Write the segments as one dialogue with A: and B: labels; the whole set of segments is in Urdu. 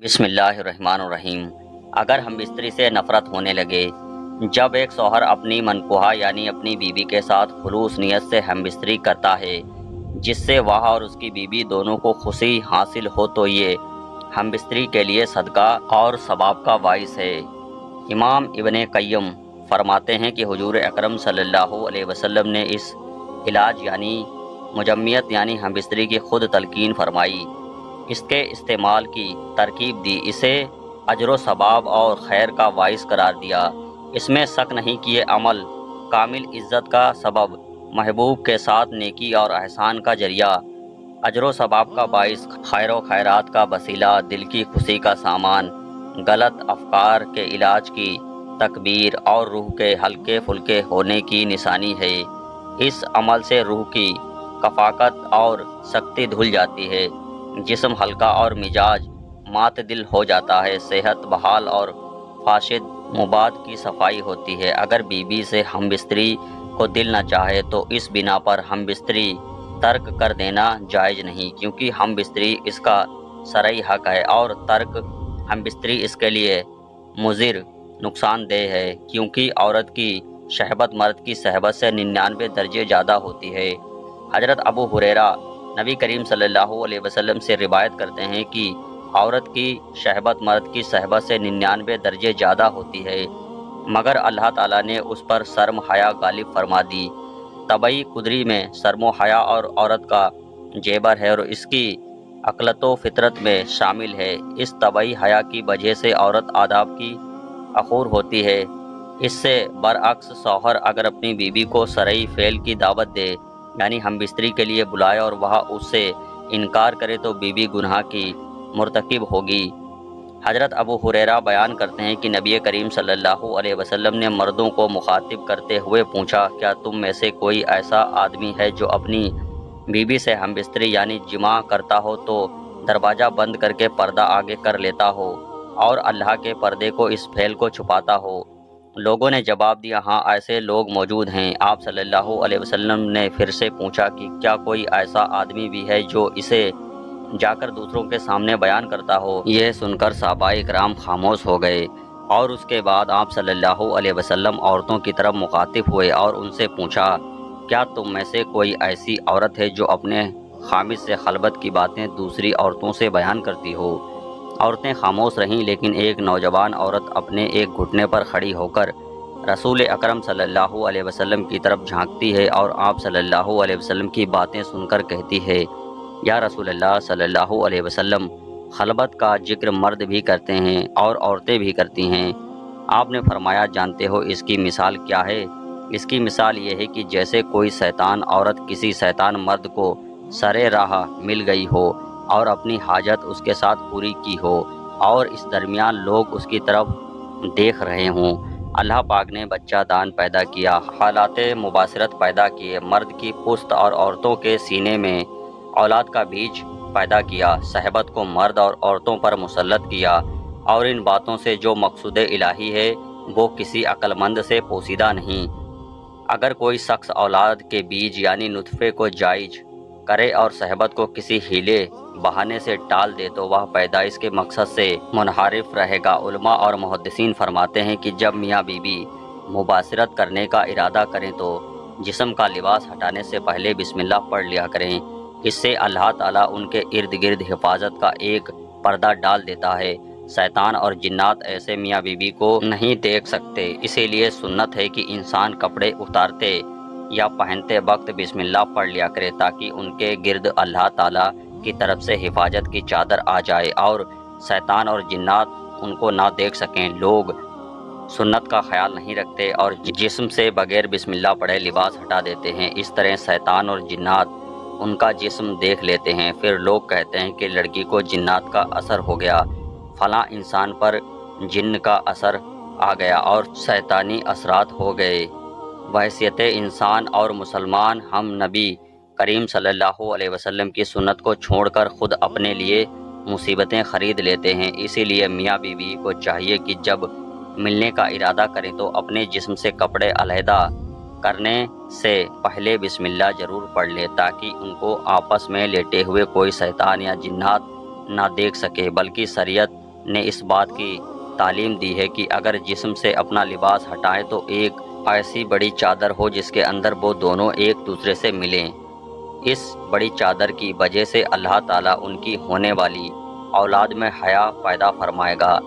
A: بسم اللہ الرحمن الرحیم۔ اگر ہم بستری سے نفرت ہونے لگے، جب ایک شوہر اپنی منکوہا یعنی اپنی بیوی کے ساتھ خلوص نیت سے ہم بستری کرتا ہے جس سے وہ اور اس کی بیوی دونوں کو خوشی حاصل ہو تو یہ ہم بستری کے لیے صدقہ اور ثواب کا باعث ہے۔ امام ابن قیم فرماتے ہیں کہ حضور اکرم صلی اللہ علیہ وسلم نے اس علاج یعنی مجمیت یعنی ہم بستری کی خود تلقین فرمائی، اس کے استعمال کی ترکیب دی، اسے اجر و ثواب اور خیر کا باعث قرار دیا۔ اس میں شک نہیں کہ یہ عمل کامل عزت کا سبب، محبوب کے ساتھ نیکی اور احسان کا ذریعہ، اجر و ثواب کا باعث، خیر و خیرات کا وسیلہ، دل کی خوشی کا سامان، غلط افکار کے علاج کی تکبیر اور روح کے ہلکے پھلکے ہونے کی نشانی ہے۔ اس عمل سے روح کی کفاکت اور سختی دھل جاتی ہے، جسم ہلکا اور مزاج معتدل ہو جاتا ہے، صحت بحال اور فاسد مباد کی صفائی ہوتی ہے۔ اگر بیوی سے ہم بستری کو دل نہ چاہے تو اس بنا پر ہم بستری ترک کر دینا جائز نہیں، کیونکہ ہم بستری اس کا شرعی حق ہے اور ترک ہم بستری اس کے لیے مضر نقصان دہ ہے، کیونکہ عورت کی شہوت مرد کی شہوت سے 99 درجے زیادہ ہوتی ہے۔ حضرت ابو ہریرہ نبی کریم صلی اللہ علیہ وسلم سے روایت کرتے ہیں کہ عورت کی شہوت مرد کی شہوت سے 99 درجے زیادہ ہوتی ہے، مگر اللہ تعالیٰ نے اس پر شرم حیا غالب فرما دی۔ طبعی قدری میں شرم و حیا اور عورت کا جیبر ہے اور اس کی عقلت و فطرت میں شامل ہے۔ اس طبعی حیا کی وجہ سے عورت آداب کی عقور ہوتی ہے۔ اس سے برعکس شوہر اگر اپنی بیوی کو شرعی فعل کی دعوت دے یعنی ہم بستری کے لیے بلائے اور وہ اس سے انکار کرے تو بیوی گناہ کی مرتکب ہوگی۔ حضرت ابو ہریرہ بیان کرتے ہیں کہ نبی کریم صلی اللہ علیہ وسلم نے مردوں کو مخاطب کرتے ہوئے پوچھا، کیا تم میں سے کوئی ایسا آدمی ہے جو اپنی بیوی سے ہم بستری یعنی جماع کرتا ہو تو دروازہ بند کر کے پردہ آگے کر لیتا ہو اور اللہ کے پردے کو اس فعل کو چھپاتا ہو؟ لوگوں نے جواب دیا، ہاں ایسے لوگ موجود ہیں۔ آپ صلی اللہ علیہ وسلم نے پھر سے پوچھا کہ کیا کوئی ایسا آدمی بھی ہے جو اسے جا کر دوسروں کے سامنے بیان کرتا ہو؟ یہ سن کر صحابہ کرام خاموش ہو گئے اور اس کے بعد آپ صلی اللہ علیہ وسلم عورتوں کی طرف مخاطب ہوئے اور ان سے پوچھا، کیا تم میں سے کوئی ایسی عورت ہے جو اپنے خامد سے خلوت کی باتیں دوسری عورتوں سے بیان کرتی ہو؟ عورتیں خاموش رہیں، لیکن ایک نوجوان عورت اپنے ایک گھٹنے پر کھڑی ہو کر رسول اکرم صلی اللہ علیہ وسلم کی طرف جھانکتی ہے اور آپ صلی اللہ علیہ وسلم کی باتیں سن کر کہتی ہے، یا رسول اللہ صلی اللہ علیہ وسلم، خلوت کا ذکر مرد بھی کرتے ہیں اور عورتیں بھی کرتی ہیں۔ آپ نے فرمایا، جانتے ہو اس کی مثال کیا ہے؟ اس کی مثال یہ ہے کہ جیسے کوئی شیطان عورت کسی شیطان مرد کو سرے راہ مل گئی ہو اور اپنی حاجت اس کے ساتھ پوری کی ہو اور اس درمیان لوگ اس کی طرف دیکھ رہے ہوں۔ اللہ پاک نے بچہ دان پیدا کیا، حالات مباشرت پیدا کیے، مرد کی پشت اور عورتوں کے سینے میں اولاد کا بیج پیدا کیا، شہوت کو مرد اور عورتوں پر مسلط کیا، اور ان باتوں سے جو مقصود الہی ہے وہ کسی عقل مند سے پوشیدہ نہیں۔ اگر کوئی شخص اولاد کے بیج یعنی نطفے کو جائز کرے اور شہوت کو کسی ہیلے بہانے سے ٹال دے تو وہ پیدائش کے مقصد سے منحرف رہے گا۔ علماء اور محدثین فرماتے ہیں کہ جب میاں بیوی مباشرت کرنے کا ارادہ کریں تو جسم کا لباس ہٹانے سے پہلے بسم اللہ پڑھ لیا کریں، اس سے اللہ تعالیٰ ان کے ارد گرد حفاظت کا ایک پردہ ڈال دیتا ہے۔ شیطان اور جنات ایسے میاں بیوی کو نہیں دیکھ سکتے، اسی لیے سنت ہے کہ انسان کپڑے اتارتے یا پہنتے وقت بسم اللہ پڑھ لیا کرے تاکہ ان کے گرد اللہ تعالیٰ کی طرف سے حفاظت کی چادر آ جائے اور شیطان اور جنات ان کو نہ دیکھ سکیں۔ لوگ سنت کا خیال نہیں رکھتے اور جسم سے بغیر بسم اللہ پڑھے لباس ہٹا دیتے ہیں، اس طرح شیطان اور جنات ان کا جسم دیکھ لیتے ہیں، پھر لوگ کہتے ہیں کہ لڑکی کو جنات کا اثر ہو گیا، فلاں انسان پر جن کا اثر آ گیا اور شیطانی اثرات ہو گئے۔ بحیثیت انسان اور مسلمان ہم نبی کریم صلی اللہ علیہ وسلم کی سنت کو چھوڑ کر خود اپنے لیے مصیبتیں خرید لیتے ہیں۔ اسی لیے میاں بیوی کو چاہیے کہ جب ملنے کا ارادہ کریں تو اپنے جسم سے کپڑے علیحدہ کرنے سے پہلے بسم اللہ ضرور پڑھ لے تاکہ ان کو آپس میں لیٹے ہوئے کوئی شیطان یا جنات نہ دیکھ سکے، بلکہ شریعت نے اس بات کی تعلیم دی ہے کہ اگر جسم سے اپنا لباس ہٹائیں تو ایک ایسی بڑی چادر ہو جس کے اندر وہ دونوں ایک دوسرے سے ملیں۔ اس بڑی چادر کی وجہ سے اللہ تعالیٰ ان کی ہونے والی اولاد میں حیا پیدا فرمائے گا۔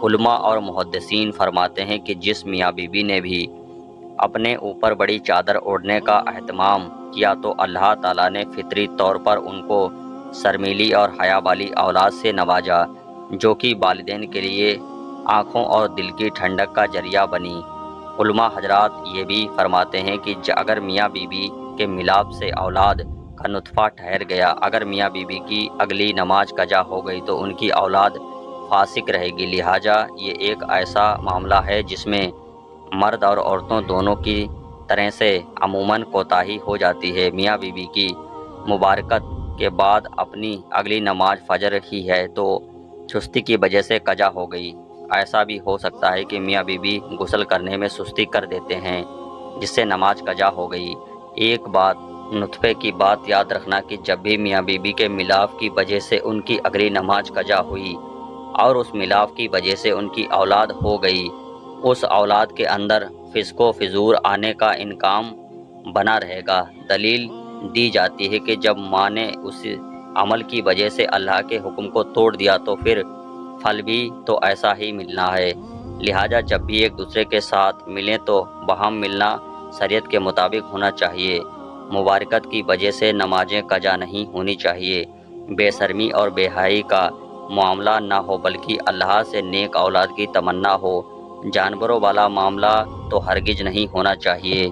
A: علماء اور محدثین فرماتے ہیں کہ جس میاں بیوی نے بھی اپنے اوپر بڑی چادر اوڑھنے کا اہتمام کیا تو اللہ تعالیٰ نے فطری طور پر ان کو شرمیلی اور حیا والی اولاد سے نوازا، جو کہ والدین کے لیے آنکھوں اور دل کی ٹھنڈک کا ذریعہ بنی۔ علماء حضرات یہ بھی فرماتے ہیں کہ اگر میاں بیوی کے ملاپ سے اولاد کا نطفہ ٹھہر گیا، اگر میاں بیوی کی اگلی نماز قضا ہو گئی تو ان کی اولاد فاسق رہے گی۔ لہٰذا یہ ایک ایسا معاملہ ہے جس میں مرد اور عورتوں دونوں کی طرح سے عموماً کوتاہی ہو جاتی ہے۔ میاں بیوی کی مبارکت کے بعد اپنی اگلی نماز فجر ہی ہے تو سستی کی وجہ سے قضا ہو گئی۔ ایسا بھی ہو سکتا ہے کہ میاں بیوی غسل کرنے میں سستی کر دیتے ہیں جس سے نماز قضا ہو گئی۔ ایک بات نطفے کی بات یاد رکھنا کہ جب بھی میاں بیوی کے ملاپ کی وجہ سے ان کی اگلی نماز قضا ہوئی اور اس ملاپ کی وجہ سے ان کی اولاد ہو گئی، اس اولاد کے اندر فسق و فجور آنے کا امکان بنا رہے گا۔ دلیل دی جاتی ہے کہ جب ماں نے اس عمل کی وجہ سے اللہ کے حکم کو توڑ دیا تو پھر پھل بھی تو ایسا ہی ملنا ہے۔ لہٰذا جب بھی ایک دوسرے کے ساتھ ملیں تو باہم ملنا شریعت کے مطابق ہونا چاہیے۔ مبارکت کی وجہ سے نمازیں قضا نہیں ہونی چاہیے۔ بے شرمی اور بے حیائی کا معاملہ نہ ہو بلکہ اللہ سے نیک اولاد کی تمنا ہو۔ جانوروں والا معاملہ تو ہرگز نہیں ہونا چاہیے۔